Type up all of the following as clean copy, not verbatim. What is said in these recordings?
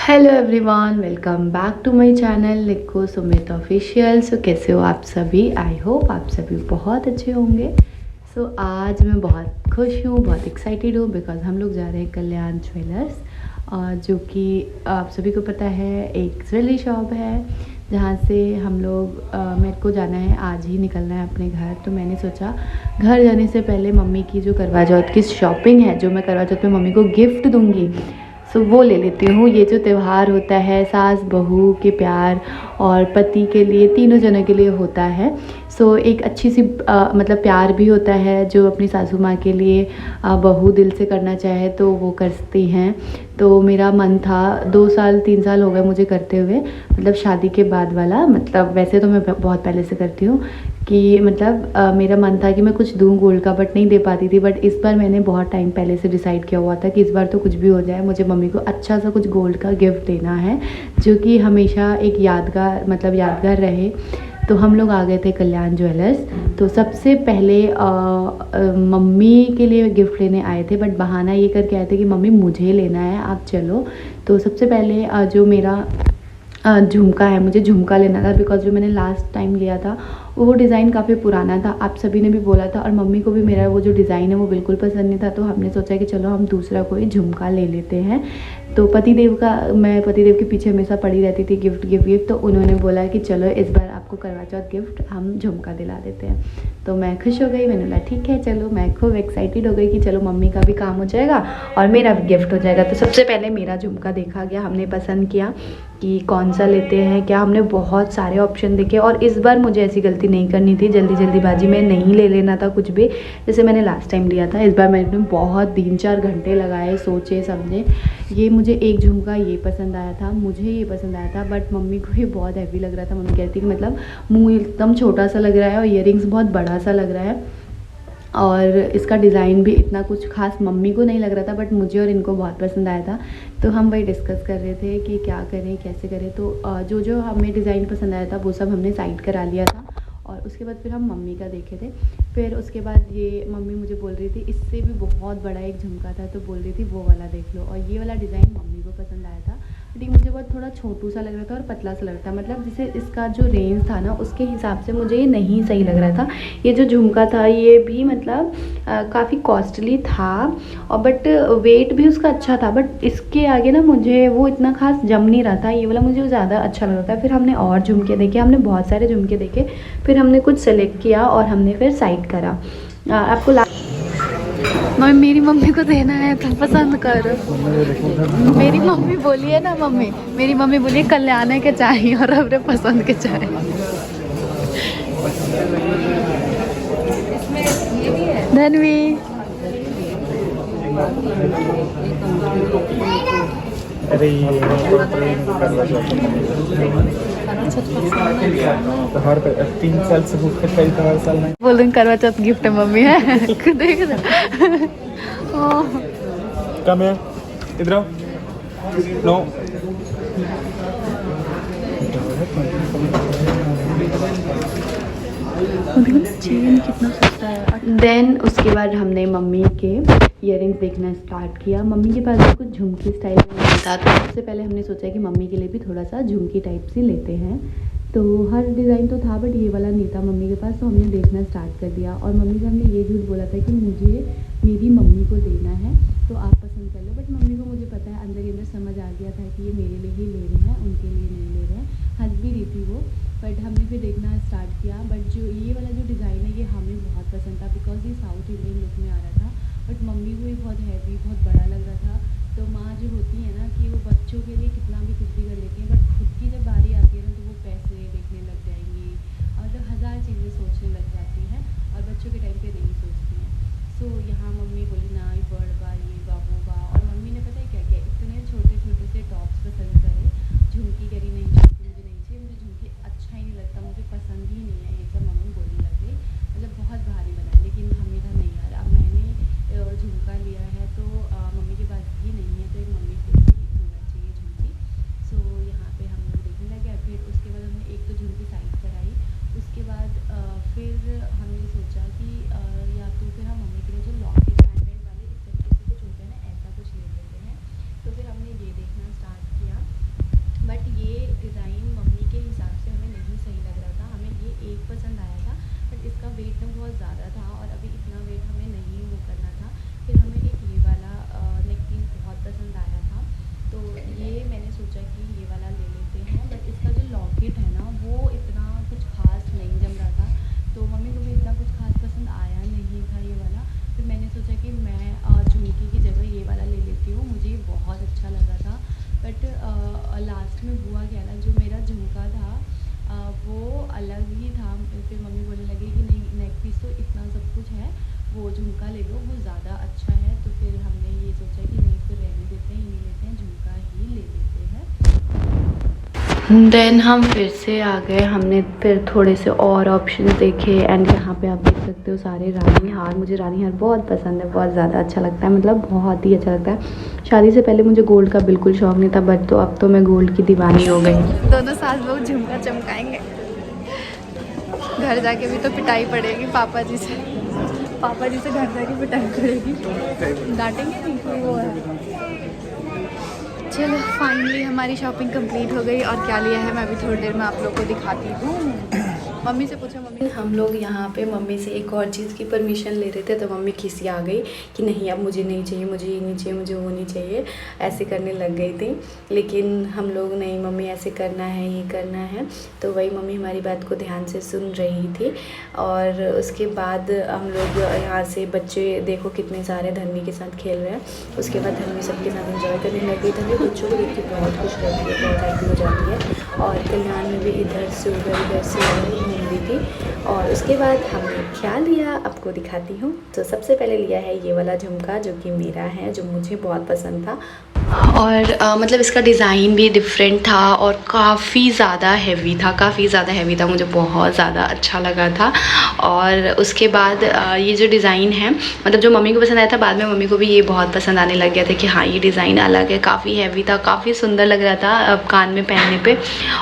Hello everyone, welcome back to my channel Likho Sumit official. सो कैसे हो आप सभी? आई होप आप सभी बहुत अच्छे होंगे। सो आज मैं बहुत खुश हूँ, बहुत एक्साइटेड हूँ बिकॉज हम लोग जा रहे हैं कल्याण ज्वेलर्स, जो कि आप सभी को पता है एक ज्वेलरी शॉप है जहाँ से हम लोग मेरे को जाना है, आज ही निकलना है अपने घर। तो मैंने सोचा घर जाने से पहले मम्मी की जो करवा चौथ की शॉपिंग है, जो मैं करवा चौथ में मम्मी को गिफ्ट दूँगी, सो वो ले लेती हूँ। ये जो त्यौहार होता है सास बहू के प्यार और पति के लिए, तीनों जनों के लिए होता है। सो एक अच्छी सी मतलब प्यार भी होता है जो अपनी सासू माँ के लिए बहू दिल से करना चाहे तो वो करती हैं। तो मेरा मन था, 2 साल 3 साल हो गए मुझे करते हुए, मतलब शादी के बाद वाला। मतलब वैसे तो मैं बहुत पहले से करती हूँ कि मतलब मेरा मन था कि मैं कुछ दूँ गोल्ड का, बट नहीं दे पाती थी। बट इस बार मैंने बहुत टाइम पहले से डिसाइड किया हुआ था कि इस बार तो कुछ भी हो जाए, मुझे मम्मी को अच्छा सा कुछ गोल्ड का गिफ्ट देना है जो कि हमेशा एक यादगार, मतलब यादगार रहे। तो हम लोग आ गए थे कल्याण ज्वेलर्स। तो सबसे पहले मम्मी के लिए गिफ्ट लेने आए थे, बट बहाना ये करके आए थे कि मम्मी मुझे लेना है, आप चलो। तो सबसे पहले जो मेरा झुमका है, मुझे झुमका लेना था बिकॉज जो मैंने लास्ट टाइम लिया था वो डिज़ाइन काफ़ी पुराना था। आप सभी ने भी बोला था और मम्मी को भी मेरा वो जो डिज़ाइन है वो बिल्कुल पसंद नहीं था। तो हमने सोचा कि चलो हम दूसरा कोई झुमका ले लेते हैं। तो पतिदेव का, मैं पतिदेव के पीछे हमेशा पड़ी रहती थी गिफ्ट गिफ्ट गिफ्ट। तो उन्होंने बोला कि चलो इस बार आपको करवा चौथ गिफ्ट हम झुमका दिला देते हैं। तो मैं खुश हो गई, मैंने बोला ठीक है चलो। मैं खूब एक्साइटेड हो गई कि चलो मम्मी का भी काम हो जाएगा और मेरा भी गिफ्ट हो जाएगा। तो सबसे पहले मेरा झुमका देखा गया, हमने पसंद किया कि कौन सा लेते हैं क्या। हमने बहुत सारे ऑप्शन देखे और इस बार मुझे ऐसी गलती नहीं करनी थी, जल्दीबाजी में नहीं ले लेना था कुछ भी जैसे मैंने लास्ट टाइम लिया था। इस बार मैंने बहुत 3-4 घंटे लगाए, सोचे समझे। ये मुझे एक झुमका ये पसंद आया था, मुझे ये पसंद आया था, बट मम्मी को ये बहुत हैवी लग रहा था। मम्मी कहती कि मतलब मुँह एकदम छोटा सा लग रहा है और ईयरिंग्स बहुत बड़ा सा लग रहा है और इसका डिज़ाइन भी इतना कुछ खास मम्मी को नहीं लग रहा था, बट मुझे और इनको बहुत पसंद आया था। तो हम वही डिस्कस कर रहे थे कि क्या करें कैसे करें। तो जो जो हमें डिज़ाइन पसंद आया था वो सब हमने साइड करा लिया था और उसके बाद फिर हम मम्मी का देखे थे। फिर उसके बाद ये मम्मी मुझे बोल रही थी इससे भी बहुत बड़ा एक झुमका था, तो बोल रही थी वो वाला देख लो। और ये वाला डिज़ाइन मम्मी को पसंद आया था, बट ये मुझे बहुत थोड़ा छोटू सा लग रहा था और पतला सा लग रहा था। मतलब जैसे इसका जो रेंज था ना उसके हिसाब से मुझे ये नहीं सही लग रहा था। ये जो झुमका था ये भी मतलब काफ़ी कॉस्टली था और बट वेट भी उसका अच्छा था, बट इसके आगे ना मुझे वो इतना खास जम नहीं रहा था। ये वाला मुझे ज़्यादा अच्छा लग रहा था। फिर हमने और झुमके देखे, हमने बहुत सारे झुमके देखे, फिर हमने कुछ सेलेक्ट किया और हमने फिर साइड करा। आपको मेरी मम्मी को देना है तो पसंद करो। मेरी मम्मी बोली है ना, मेरी मम्मी बोली कल्याण के चाहिए और अपने पसंद के चाहिए। धनवी अरे तो हर 3 साल से भूख कई तो हर साल नहीं बोल रही करवा चौथ गिफ्ट है मम्मी है। देख कम है इधर आओ। नो चेन कितना सस्ता है। देन उसके बाद हमने मम्मी के ईयरिंग्स देखना स्टार्ट किया। मम्मी के पास भी कुछ झुमकी स्टाइल में था, तो सबसे पहले हमने सोचा कि मम्मी के लिए भी थोड़ा सा झुमकी टाइप से लेते हैं। तो हर डिज़ाइन तो था बट ये वाला नहीं था मम्मी के पास, तो हमने देखना स्टार्ट कर दिया। और मम्मी से हमने ये झूठ बोला था कि मुझे मेरी मम्मी को देना है तो आप पसंद कर लो। बट मम्मी को मुझे पता है, अंदर ही अंदर समझ आ गया था कि ये मेरे लिए ही ले रहे हैं, उनके लिए नहीं ले रहे हैं। हंस भी रही थी वो, बट हमने फिर देखना स्टार्ट किया। बट जो ये वाला जो डिज़ाइन है ये हमें बहुत पसंद था बिकॉज ये साउथ इंडियन लुक में आ रहा था, बट मम्मी को ये बहुत हैवी, बहुत बड़ा लग रहा था। तो माँ जो होती है ना कि वो बच्चों के लिए कितना भी कुछ भी कर लेती हैं, बट खुद की जब बारी आती है ना तो वो पैसे देखने लग जाएंगी और जब 1000 चीज़ें सोचने लग जाती हैं और बच्चों के टाइम पे नहीं सोचती हैं। सो यहाँ मम्मी बोली ना ये बड़ बा, ये बा वो बा। और मम्मी ने पता है क्या किया, इतने छोटे छोटे से टॉप्स पसंद करे, झुमकी करी नहीं झुमकी मुझे नहीं चाहिए, मुझे झुमकी अच्छा ही नहीं लगता, मुझे पसंद ही नहीं है, ये सब मम्मी बोलने लग गई। मतलब बहुत भारी बना है, लेकिन हम मेरा नहीं यार, अब मैंने झुमका लिया है तो मम्मी के पास भी नहीं है तो एक मम्मी को ही होना चाहिए झुमकी। सो यहाँ पे हम लोग देखने लगे। फिर उसके बाद हमने एक तो झुमकी साइड कराई। उसके बाद फिर हमने सोचा कि या तो फिर हम मम्मी के लिए जो लॉकेट पेंडेंट देन हम फिर से आ गए। हमने फिर थोड़े से और ऑप्शन देखे एंड यहाँ पे आप देख सकते हो सारे रानी हार। मुझे रानी हार बहुत पसंद है, बहुत ज़्यादा अच्छा लगता है, मतलब बहुत ही अच्छा लगता है। शादी से पहले मुझे गोल्ड का बिल्कुल शौक नहीं था, बट तो अब तो मैं गोल्ड की दीवानी हो गई। दोनों सास लोग झुमका चमकाएंगे। घर जाके भी तो पिटाई पड़ेगी पापा जी से। पापा जी से घर जाके पिटाई पड़ेगी, डांटेंगे नहीं, कोई वो है। चलो फाइनली हमारी शॉपिंग कंप्लीट हो गई और क्या लिया है मैं अभी थोड़ी देर में आप लोगों को दिखाती हूँ। मम्मी से पूछा, मम्मी हम लोग यहाँ पे मम्मी से एक और चीज़ की परमिशन ले रहे थे तो मम्मी खिसी आ गई कि नहीं अब मुझे नहीं चाहिए, मुझे ये नहीं चाहिए, मुझे वो नहीं चाहिए, ऐसे करने लग गई थी। लेकिन हम लोग नहीं, मम्मी ऐसे करना है, ये करना है, तो वही मम्मी हमारी बात को ध्यान से सुन रही थी। और उसके बाद हम लोग यहाँ से, बच्चे देखो कितने सारे धर्मी के साथ खेल रहे हैं, उसके बाद धर्मी सबके साथ एंजॉय करने लग गई। धर्मी बच्चों को देख के बहुत खुश रहती है, बहुत हैप्पी हो जाती है। और कल्याण में भी इधर से उधर से उधर घूम रही थी। और उसके बाद हमने क्या लिया आपको दिखाती हूँ। तो सबसे पहले लिया है ये वाला झुमका जो कि मेरा है, जो मुझे बहुत पसंद था। और मतलब इसका डिज़ाइन भी डिफरेंट था और काफ़ी ज़्यादा हैवी था, काफ़ी ज़्यादा हैवी था, मुझे बहुत ज़्यादा अच्छा लगा था। और उसके बाद ये जो डिज़ाइन है, मतलब जो मम्मी को पसंद आया था, बाद में मम्मी को भी ये बहुत पसंद आने लग गया था कि हाँ ये डिज़ाइन अलग है, काफ़ी हैवी था, काफ़ी सुंदर लग रहा था कान में पहनने पे।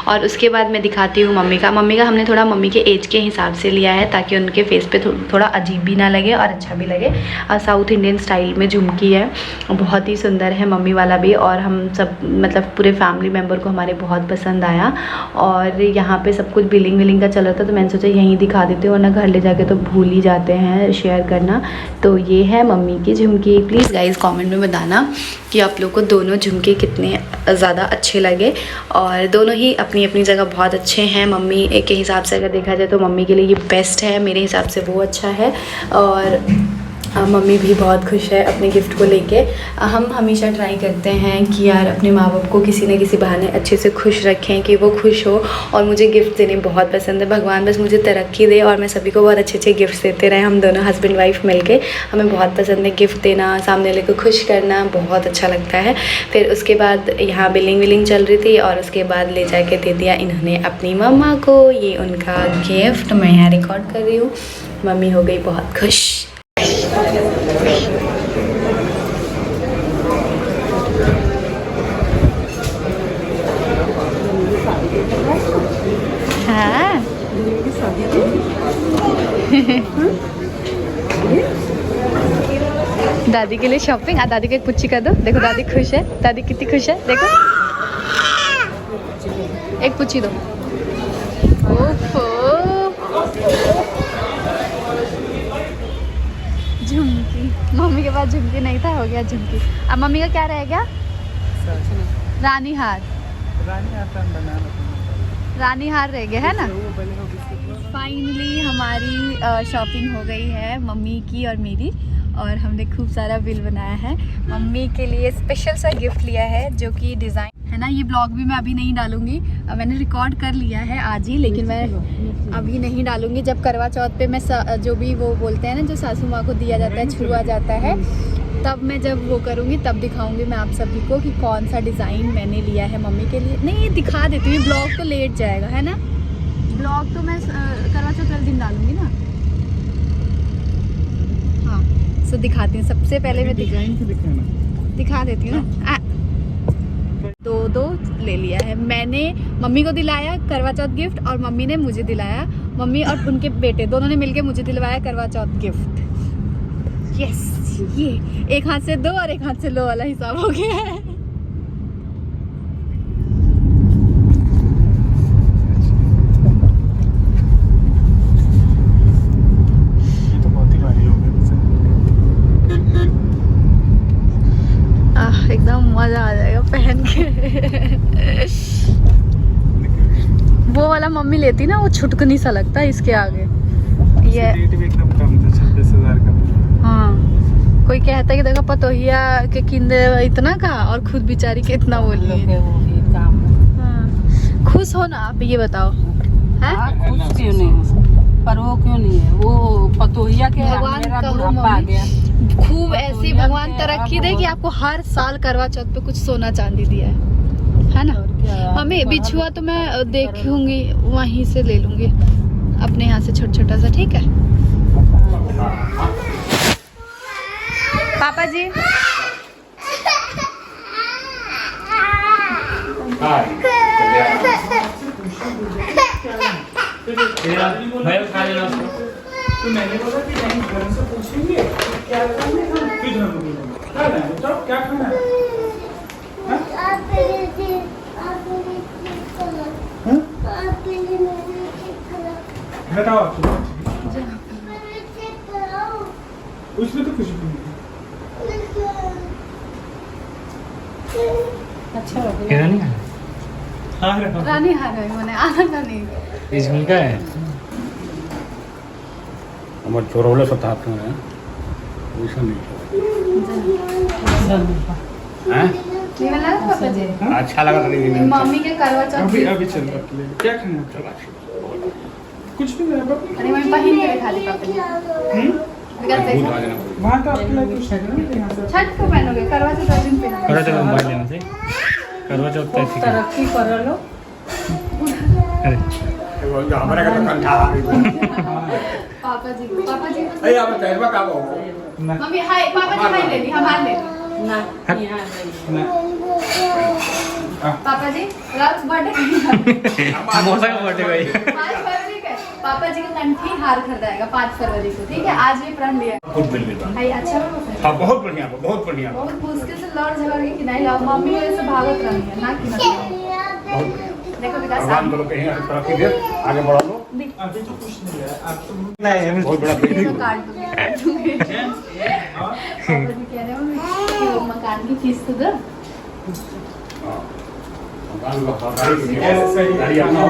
और उसके बाद मैं दिखाती हूँ मम्मी का हमने थोड़ा मम्मी के एज के हिसाब से लिया है ताकि उनके फेस पे थोड़ा अजीब भी ना लगे और अच्छा भी लगे। साउथ इंडियन स्टाइल में झुमकी है, बहुत ही सुंदर है मम्मी वाला भी। और हम सब मतलब पूरे फैमिली मेम्बर को हमारे बहुत पसंद आया। और यहाँ पे सब कुछ बिलिंग का चल रहा था तो मैंने सोचा यहीं दिखा देते हो, वरना घर ले जाके तो भूल ही जाते हैं शेयर करना। तो ये है मम्मी की झुमकी। प्लीज़ गाइस कमेंट में बताना कि आप लोग को दोनों झुमके कितने ज़्यादा अच्छे लगे। और दोनों ही अपनी अपनी जगह बहुत अच्छे हैं। मम्मी के हिसाब से अगर देखा जाए तो मम्मी के लिए ये बेस्ट है, मेरे हिसाब से वो अच्छा है। और मम्मी भी बहुत खुश है अपने गिफ्ट को लेके। हम हमेशा ट्राई करते हैं कि यार अपने माँ बाप को किसी न किसी बहाने अच्छे से खुश रखें कि वो खुश हो। और मुझे गिफ्ट देने बहुत पसंद है, भगवान बस मुझे तरक्की दे और मैं सभी को बहुत अच्छे अच्छे गिफ्ट देते रहे। हम दोनों हस्बैंड वाइफ मिलके, हमें बहुत पसंद है गिफ्ट देना, सामने वाले को खुश करना, बहुत अच्छा लगता है। फिर उसके बाद यहाँ बिलिंग चल रही थी और उसके बाद ले जाके दे दिया इन्होंने अपनी मम्मा को, ये उनका गिफ्ट। मैं यहाँ रिकॉर्ड कर रही हूँ। मम्मी हो गई बहुत खुश। हाँ दादी के लिए शॉपिंग। दादी को एक पुच्ची कर दो, देखो दादी खुश है, दादी कितनी खुश है, देखो एक पुच्ची दो। झुमकी, मम्मी के पास झुमकी नहीं था, हो गया झुमकी। अब मम्मी का क्या रह गया? रानी हार रह गया है ना। फाइनली हमारी शॉपिंग हो गई है मम्मी की और मेरी, और हमने खूब सारा बिल बनाया है। मम्मी के लिए स्पेशल सा गिफ्ट लिया है जो कि डिज़ाइन है ना। ये ब्लॉग भी मैं अभी नहीं डालूंगी, मैंने रिकॉर्ड कर लिया है आज ही, लेकिन मैं अभी नहीं डालूंगी। जब करवा चौथ पे मैं जो भी वो बोलते हैं ना, जो सासू माँ को दिया जाता है, छुआ जाता है, तब मैं जब वो करूँगी तब दिखाऊंगी मैं आप सभी को कि कौन सा डिज़ाइन मैंने लिया है मम्मी के लिए। नहीं ये दिखा देती हूँ, ब्लॉग तो लेट जाएगा है ना। ब्लॉग तो मैं करवा चौथ वाले दिन डालूंगी ना। हाँ सो दिखाती हूँ। सबसे पहले मैं दिखा देती हूँ ना। दो ले लिया है मैंने, मम्मी को दिलाया करवा चौथ गिफ्ट और मम्मी ने मुझे दिलाया, मम्मी और उनके बेटे दोनों ने मिलके मुझे दिलवाया करवा चौथ गिफ्ट। यस, ये एक हाथ से दो और एक हाथ से लो वाला हिसाब हो गया है। ये तो बहुत ही भारी हो गया। एकदम मजा आ जाएगा पहन के। वो वाला मम्मी लेती ना, वो छुटकनी सा लगता है इसके आगे। ये रेट भी एकदम कम था, 26,000 का। हाँ कोई कहता है कि देखो पतोहिया के किंदे इतना का और खुद बेचारी के इतना बोल रही है। हाँ खुश हो ना आप, ये बताओ। खुश क्यों नहीं हो, पर वो क्यों नहीं है, वो पतोहिया के भगवान मेरा कहो बुढ़ापा आ गया। खूब ऐसी भगवान तरक्की दे कि आपको हर साल करवा चौथ पे कुछ सोना चांदी दिया है है ना। और क्या, मम्मी बिछुआ तो मैं देखूंगी वहीं से ले लूंगी अपने यहाँ से छोटा छोटा सा, ठीक है पापा जी। तो मैंने बोला कि नहीं घर से पूछेंगे क्या खाना है, फिर घर में क्या खाना है, बताओ क्या खाना है। हाँ? हाँ? हटाओ आप उसमें तो कुछ भी नहीं अच्छा लग किधर रहा नहीं है। हाँ रहा रानी हार गई मैंने आना नहीं। इसमें क्या है? हमारे चोरवले सब हाथ में है वैसा नहीं है। नहीं मिला ना पापा जी। अच्छा लगा था नहीं मम्मी के करवा चौथ अभी अभी चल रहा है। क्या खाना है, चला कुछ भी नहीं बाप। अरे मम्मी पहन के दिखा दी पापा जी। बिकॉज़ देखो वहाँ तो आपके लिए कुछ है ना यहाँ से। छठ को पहनोगे, करवा चौथ वाले दिन पहनोगे। करवा चौथ मोबाइल लेने से करवा चौथ खूब कैसे तरक्की कर लो। अरे हमारे का तो कंठा आ गई। पापा जी अरे आप कहवा का हो मम्मी हाय पापा जी हाय ले ली, हमारे ले ली। ना यहाँ नहीं। ना पापा जी रात बर्थडे मौसा का बर्थडे भाई 5 फरवरी का है। पापा जी का कंठी हार खरीदाएगा 5 फरवरी को, ठीक है। आज भी प्रण लिया खुद मिल लेता। भाई। अच्छा है हाँ बहुत बढ़िया बहुत बढ़िया बहुत मुश्किल से लड़ झगड़ के कि नहीं लाओ, मम्मी मेरे से भागत रही है ना कि बहुत बढ़िया। देखो विकास भगवान करो कहीं ऐसी तरक्की दे आगे बढ़ा लो। अभी तो कुछ नहीं है आप तो नहीं बहुत बड़ा काट दूंगी पापा जी कह रहे हो कि वो मकान की फीस तो दो। भगवान को गाड़ी अपना